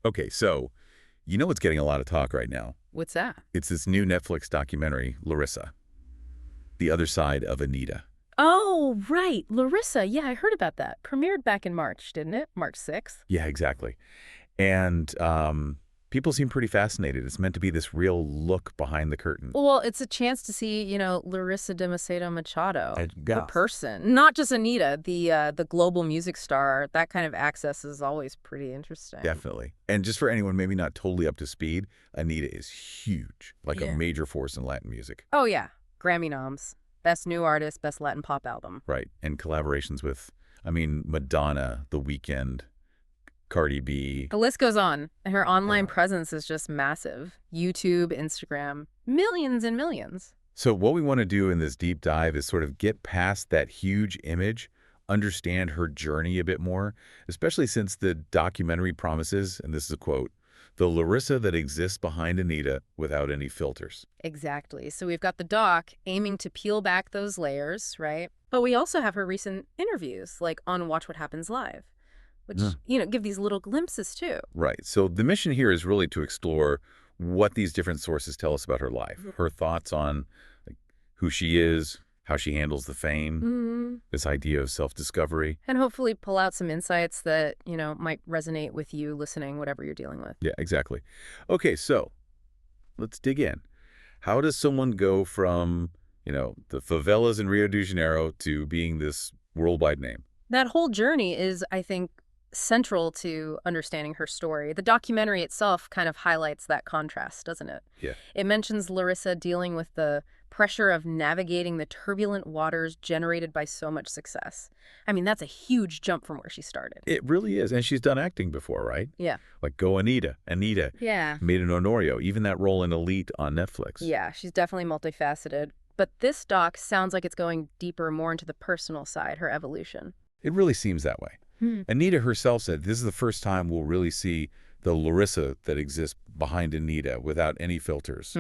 Okay, so you know what's getting a lot of talk right now? What's that? It's this new Netflix documentary, Larissa, The Other Side of Anitta. Oh, right. Larissa. Yeah, I heard about that. Premiered back in March, didn't it? March 6th. Yeah, exactly. And people seem pretty fascinated. It's meant to be this real look behind the curtain. Well, it's a chance to see, Larissa de Macedo Machado, the Yeah, person, not just Anita, the global music star. That kind of access is always pretty interesting. definitely. And just for anyone maybe not totally up to speed, Anita is huge, like a Yeah. major force in Latin music. Oh, yeah. Grammy noms. Best New Artist, Best Latin Pop Album. Right. And collaborations with, Madonna, The Weeknd, Cardi B. The list goes on. Her online Yeah. presence is just massive. YouTube, Instagram, millions and millions. So what we want to do in this deep dive is sort of get past that huge image, understand her journey a bit more, especially since the documentary promises, and this is a quote, the Larissa that exists behind Anita without any filters. Exactly. So we've got the doc aiming to peel back those layers, right? But we also have her recent interviews, like on Watch What Happens Live, which, Yeah. give these little glimpses too. Right. So the mission here is really to explore what these different sources tell us about her life, her thoughts on like, who she is, how she handles the fame, this idea of self-discovery. And hopefully pull out some insights that, might resonate with you listening, whatever you're dealing with. Yeah, exactly. Okay, so let's dig in. How does someone go from, the favelas in Rio de Janeiro to being this worldwide name? That whole journey is, I think, central to understanding her story. The documentary itself kind of highlights that contrast, doesn't it? Yeah. It mentions Larissa dealing with the pressure of navigating the turbulent waters generated by so much success. I mean, that's a huge jump from where she started. It really is. And she's done acting before, right? Yeah. Like Go Anita, Yeah. Made in Honorio, even that role in Elite on Netflix. Yeah, she's definitely multifaceted. But this doc sounds like it's going deeper, more into the personal side, her evolution. It really seems that way. Anita herself said this is the first time we'll really see the Larissa that exists behind Anita without any filters.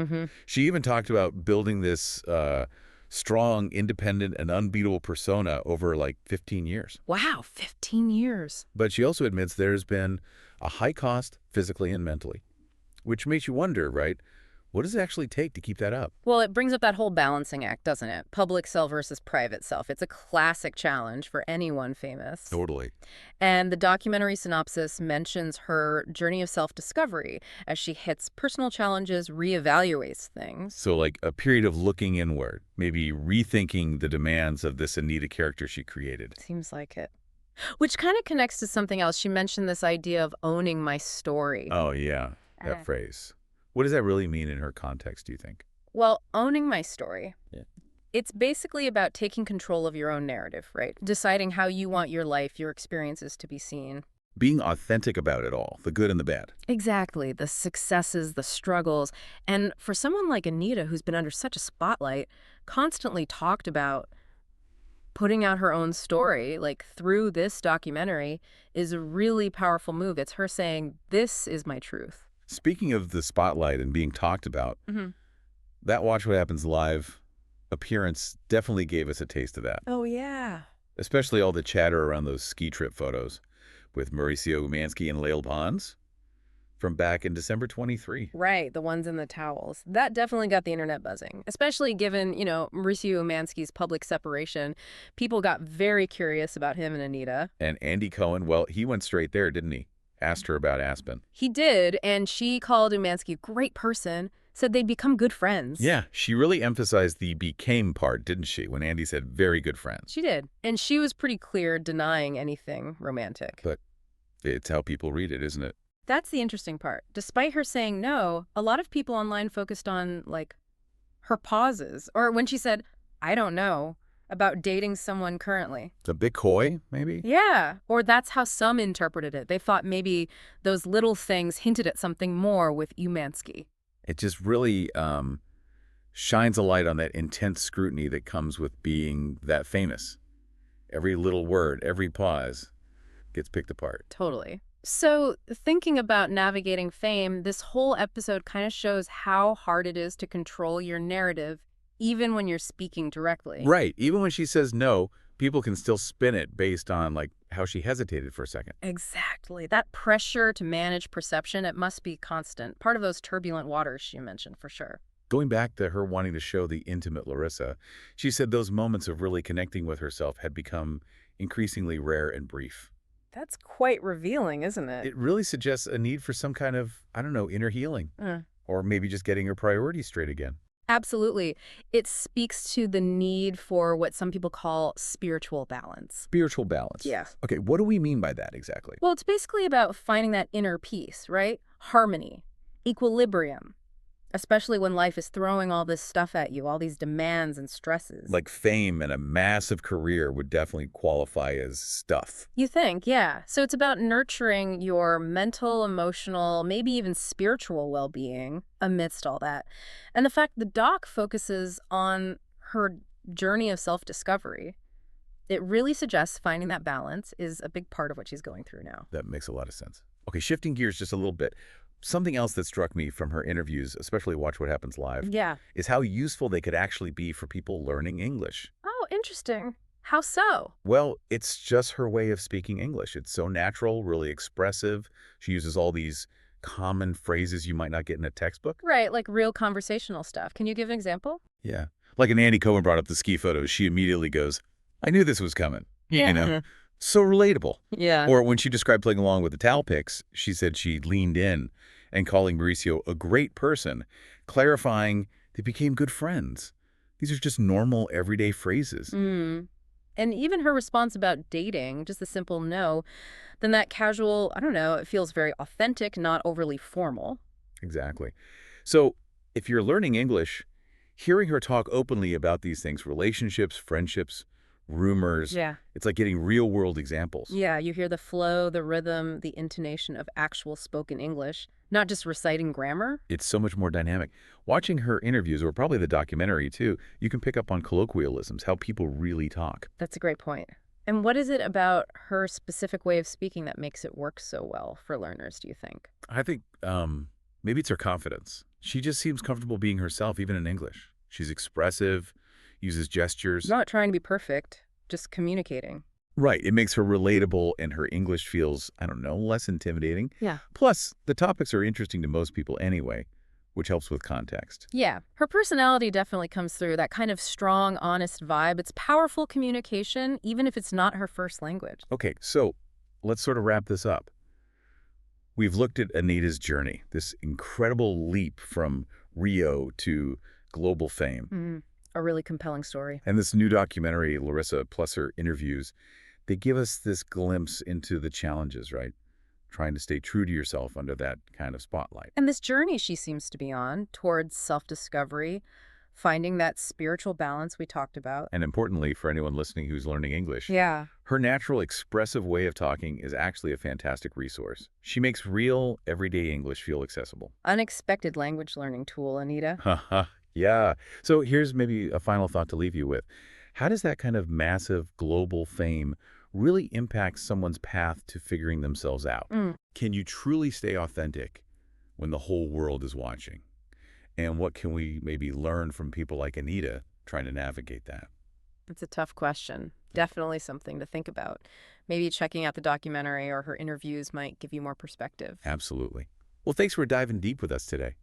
She even talked about building this strong, independent, and unbeatable persona over like 15 years. Wow, 15 years. But she also admits there's been a high cost physically and mentally, which makes you wonder, right? What does it actually take to keep that up? Well, it brings up that whole balancing act, doesn't it? Public self versus private self. It's a classic challenge for anyone famous. Totally. And the documentary synopsis mentions her journey of self-discovery as she hits personal challenges, reevaluates things. So like a period of looking inward, maybe rethinking the demands of this Anita character she created. Seems like it. Which kind of connects to something else. She mentioned this idea of owning my story. Oh, yeah, that phrase. What does that really mean in her context, do you think? Well, owning my story. Yeah. It's basically about taking control of your own narrative, right? Deciding how you want your life, your experiences to be seen. Being authentic about it all, the good and the bad. Exactly. The successes, the struggles. And for someone like Anita, who's been under such a spotlight, constantly talked about putting out her own story, like through this documentary, is a really powerful move. It's her saying, this is my truth. Speaking of the spotlight and being talked about, that Watch What Happens Live appearance definitely gave us a taste of that. Oh, yeah. Especially all the chatter around those ski trip photos with Mauricio Umansky and Lael Pons from back in December 23. Right, the ones in the towels. That definitely got the internet buzzing, especially given, Mauricio Umansky's public separation. People got very curious about him and Anita. And Andy Cohen, well, he went straight there, didn't he? Asked her about Aspen. He did, and she called Umansky a great person, said they'd become good friends. Yeah, she really emphasized the became part, didn't she, when Andy said very good friends. She did. And she was pretty clear denying anything romantic. But it's how people read it, isn't it? That's the interesting part. Despite her saying no, a lot of people online focused on, her pauses. Or when she said, I don't know, about dating someone currently. A bit coy, maybe? Yeah, or that's how some interpreted it. They thought maybe those little things hinted at something more with Umansky. It just really shines a light on that intense scrutiny that comes with being that famous. Every little word, every pause gets picked apart. Totally. So thinking about navigating fame, this whole episode kind of shows how hard it is to control your narrative, even when you're speaking directly. Right. Even when she says no, people can still spin it based on, like, how she hesitated for a second. Exactly. That pressure to manage perception, it must be constant. Part of those turbulent waters you mentioned, for sure. Going back to her wanting to show the intimate Larissa, she said those moments of really connecting with herself had become increasingly rare and brief. That's quite revealing, isn't it? It really suggests a need for some kind of, I don't know, inner healing. Or maybe just getting her priorities straight again. Absolutely. It speaks to the need for what some people call spiritual balance. Spiritual balance. Yeah. Okay, what do we mean by that exactly? Well, it's basically about finding that inner peace, right? Harmony, equilibrium, especially when life is throwing all this stuff at you, all these demands and stresses. Like fame and a massive career would definitely qualify as stuff. You think, yeah. So it's about nurturing your mental, emotional, maybe even spiritual well-being amidst all that. And the fact the doc focuses on her journey of self-discovery, it really suggests finding that balance is a big part of what she's going through now. That makes a lot of sense. Okay, shifting gears just a little bit. Something else that struck me from her interviews, especially Watch What Happens Live, Yeah. is how useful they could actually be for people learning English. Oh, interesting. How so? Well, it's just her way of speaking English. It's so natural, really expressive. She uses all these common phrases you might not get in a textbook. Right, like real conversational stuff. Can you give an example? Yeah. Like when Andy Cohen brought up the ski photos, she immediately goes, I knew this was coming. You know? So relatable. Yeah. Or when she described playing along with the towel picks, she said she leaned in and calling Mauricio a great person, clarifying they became good friends. These are just normal, everyday phrases. And even her response about dating, just a simple no, then that casual, I don't know, it feels very authentic, not overly formal. Exactly. So if you're learning English, hearing her talk openly about these things, relationships, friendships, rumors, Yeah. it's like getting real-world examples. Yeah, you hear the flow, the rhythm, the intonation of actual spoken English, not just reciting grammar. It's so much more dynamic. Watching her interviews, or probably the documentary too, you can pick up on colloquialisms, how people really talk. That's a great point. And what is it about her specific way of speaking that makes it work so well for learners, do you think? I think maybe it's her confidence. She just seems comfortable being herself, even in English. She's expressive, uses gestures. Not trying to be perfect, just communicating. Right. It makes her relatable, and her English feels, I don't know, less intimidating. Yeah. Plus, the topics are interesting to most people anyway, which helps with context. Yeah, her personality definitely comes through, that kind of strong, honest vibe. It's powerful communication, even if it's not her first language. Okay, so let's sort of wrap this up. We've looked at Anita's journey, this incredible leap from Rio to global fame. A really compelling story. And this new documentary, Larissa, plus her interviews, they give us this glimpse into the challenges, right? Trying to stay true to yourself under that kind of spotlight. And this journey she seems to be on towards self-discovery, finding that spiritual balance we talked about. And importantly, for anyone listening who's learning English, Yeah. her natural, expressive way of talking is actually a fantastic resource. She makes real, everyday English feel accessible. Unexpected language learning tool, Anita. Haha, yeah. So here's maybe a final thought to leave you with. How does that kind of massive global fame really impact someone's path to figuring themselves out? Can you truly stay authentic when the whole world is watching? And what can we maybe learn from people like Anita trying to navigate that? It's a tough question. Definitely something to think about. Maybe checking out the documentary or her interviews might give you more perspective. Absolutely. Well, thanks for diving deep with us today.